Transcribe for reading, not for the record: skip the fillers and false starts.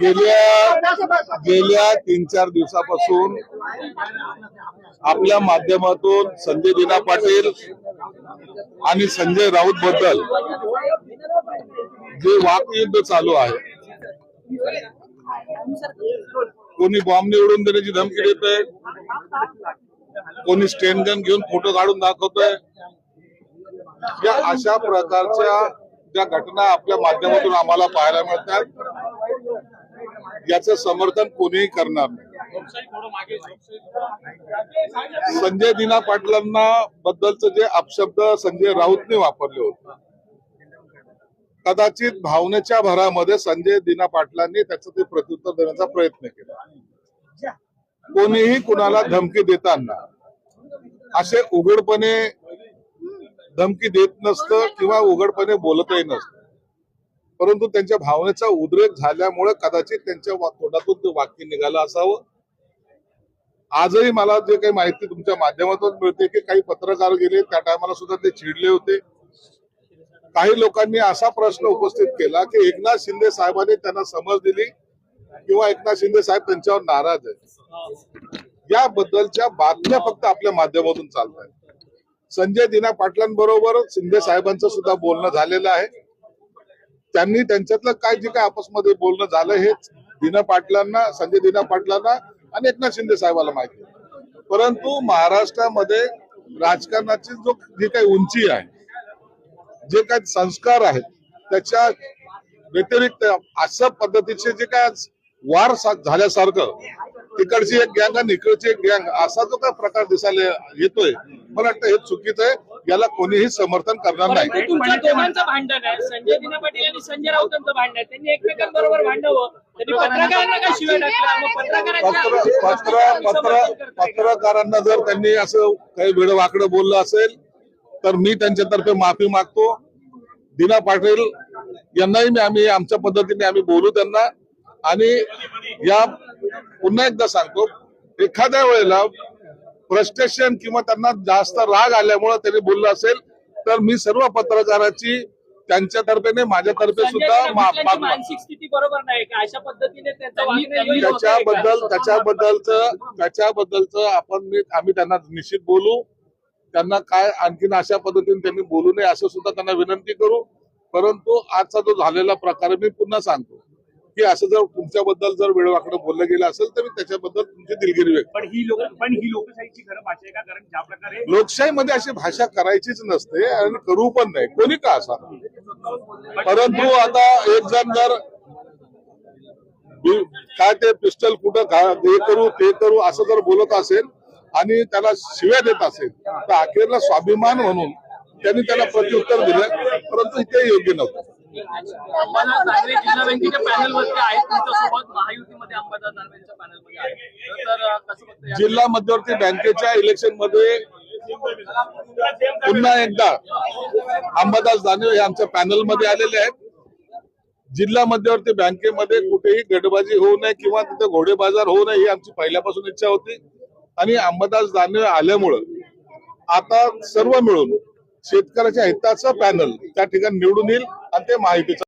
गेल्या 3-4 दिवसापासून आपल्या माध्यमातून संजय दिना पाटील आणि संजय राऊत बद्दल जे वाकयुद्ध चालू आहे, कोणी बॉम्ब निवडून देण्याची धमकी देतोय, कोणी स्टेन गन घेऊन फोटो काढून दाखवतोय, या अशा प्रकारच्या ज्या घटना आपल्या माध्यमातून आम्हाला पाहायला मिळतात, याचं समर्थन कोणीही करणार नाही. संजय दिना पाटलांना बद्दलचं जे अपशब्द संजय राऊतने वापरले होते, कदाचित भावनेच्या भरामध्ये संजय दिना पाटलांनी त्याचं ते प्रत्युत्तर देण्याचा प्रयत्न केला. कोणीही कुणाला धमकी देताना असे उघडपणे धमकी देत नसतं किंवा उघडपणे बोलतही नसतं, परंतु त्यांच्या भावनेचा उद्रेक झाल्यामुळे कदाचित त्यांच्या तोंडातून ते वाक्य निघालं असावं. आजही मला जे काही माहिती तुमच्या माध्यमातून मिळते की काही पत्रकार गेले, त्या टायमाला सुद्धा ते चिडले होते. काही लोकांनी असा प्रश्न उपस्थित केला की एकनाथ शिंदे साहेबांनी त्यांना समज दिली किंवा एकनाथ शिंदे साहेब त्यांच्यावर नाराज आहेत. याबद्दलच्या बातम्या फक्त आपल्या माध्यमातून चालत आहेत. संजय दिना पाटलांबरोबर शिंदे साहेबांचं सुद्धा बोलणं झालेलं आहे. त्यांनी त्यांच्यातलं काय जे काय आपसमध्ये बोलणं झालं हे दिना पाटलांना, संजय दिना पाटलांना आणि एकनाथ शिंदे साहेबांना माहिती आहे. परंतु महाराष्ट्रामध्ये राजकारणाची जी काही उंची आहे, जे काही संस्कार आहेत, त्याच्या व्यतिरिक्त अशा पद्धतीचे जे काय वार झाल्यासारखं तिकडची एक गँग आणि इकडची एक गँग असा जो काय प्रकार दिसायला येतोय, मला वाटतं हे चुकीचं आहे. याला कोणीही समर्थन करणार नाही. तुमच्या दोघांचं भांडण आहे, संजय दिना पाटील आणि संजय राऊतांचं भांडण आहे. त्यांनी एकमेकांबरोबर भांडावं, त्यांनी पत्रकारांना काय शिवाय टाकल्या, पत्रकारांना जर त्यांनी असं काही वेडवाकडं बोललं असेल तर मी त्यांच्यातर्फे माफी मागतो. दिना पाटील यांनाही आम्ही आमच्या पद्धतीने आम्ही बोलू त्यांना. आणि या पुन्हा एकदा सांगतो, एखाद्या वेळेला फ्रस्ट्रेशन किंवा त्यांना जास्त राग आल्यामुळे त्यांनी बोललं असेल तर मी सर्व पत्रकाराची त्यांच्यातर्फे नाही माझ्यातर्फे सुद्धा मानसिक स्थिती बरोबर नाही का अशा पद्धतीने त्याच्याबद्दलचं आम्ही त्यांना निश्चित बोलू. त्यांना काय आणखीन अशा पद्धतीने त्यांनी बोलू नये असं सुद्धा त्यांना विनंती करू. परंतु आजचा जो झालेला प्रकार मी पुन्हा सांगतो की असं जर तुमच्याबद्दल जर वेळवाकडं बोललं गेलं असेल तर मी त्याच्याबद्दल तुमची दिलगिरी व्यक्त. पण ही लोकशाहीची खरं भाषा आहे का? कारण ज्या प्रकारे लोकशाहीमध्ये अशी भाषा करायचीच नसते आणि करू पण नाही, कोणी का असा. परंतु आता एक जण जर काय ते पिस्टल कुठं हे करू ते करू असं जर बोलत असेल आणि त्याला शिव्या देत असेल तर अखेरला स्वाभिमान म्हणून त्यांनी त्याला प्रत्युत्तर दिलं, परंतु इथे योग्य नव्हतं. अंबादास दानवे जिल्हा बँकेच्या पॅनलवरती आहेत, तुमच्यासोबत महायुतीमध्ये अंबादास दानवेंच्या पॅनलमध्ये आहेत, तर कसं बघताय? जिल्हा मध्यवर्ती बँकेच्या इलेक्शन मध्ये पुन्हा एकदा अंबादास दानवे हे आमच्या पॅनल मध्ये आलेले आहेत. जिल्हा मध्यवर्ती बँकेमध्ये कुठेही गटबाजी होऊ नये किंवा तिथे घोडेबाजार होऊ नये ही आमची पहिल्यापासून इच्छा होती. आणि अंबादास दानवे आल्यामुळं आता सर्व मिळून शेतकऱ्याच्या हिताचं पॅनल त्या ठिकाणी निवडून येईल आणि ते महायुतीचं